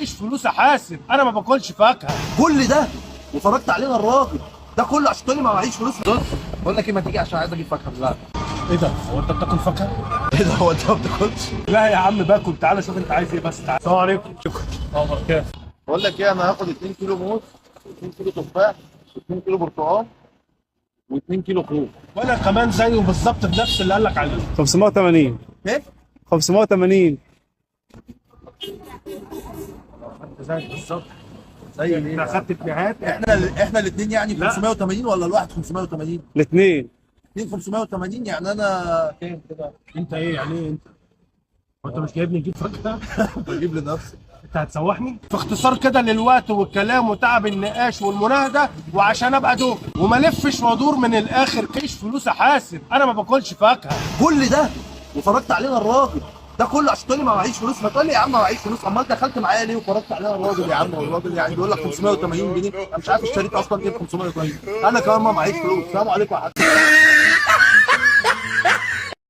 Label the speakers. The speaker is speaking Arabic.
Speaker 1: معيش فلوس احاسب، انا ما باكلش فاكهه.
Speaker 2: كل ده وفرجت علينا الراجل ده كله عشان تقول لي ما معيش فلوس؟ بص بقول لك ايه، ما تيجي عشان عايز اجيب فاكهه دلوقتي.
Speaker 1: ايه ده؟ هو انت بتاكل فاكهه؟
Speaker 2: ايه ده، هو انت ما بتاكلش؟
Speaker 1: لا يا عم باكل، تعالى شوف انت عايز ايه بس. تعالى. السلام عليكم. شكرا. بركاته.
Speaker 2: بقول لك ايه، انا هاخد 2 كيلو موز و2 كيلو تفاح و2 كيلو برتقال و2 كيلو خوخ.
Speaker 1: وانا كمان زيه بالظبط بنفس اللي قال لك عليه.
Speaker 3: 580.
Speaker 2: ايه؟
Speaker 3: 580.
Speaker 1: زيك بالظبط.
Speaker 2: زي
Speaker 1: انت
Speaker 2: ايه؟
Speaker 1: اخدت اتنينات.
Speaker 2: احنا الاثنين يعني
Speaker 1: لا.
Speaker 2: 580 ولا الواحد 580؟
Speaker 3: الاثنين.
Speaker 2: 2 580 يعني انا كام كده؟
Speaker 1: انت ايه يعني ايه انت؟ هو انت مش جايبني نجيب فاكهه؟
Speaker 2: بجيب لنفسي.
Speaker 1: انت هتسوحني؟ في اختصار كده للوقت والكلام وتعب النقاش والمناهده، وعشان ابقى دوب وما لفش وادور من الاخر كيش فلوس احاسب، انا ما باكلش فاكهه.
Speaker 2: كل ده وفرجت علينا الراجل ده كله عشان تقول لي ما معيش فلوس؟ ما تقول لي يا عم ما معيش فلوس، امال دخلت معايا ليه وفرجت علينا الراجل؟ يا عم الراجل يعني بيقول لك 580 جنيه، انا مش عارف اشتريت اصلا ايه ب 580. انا كمان ما معيش فلوس. السلام عليكم يا حاج.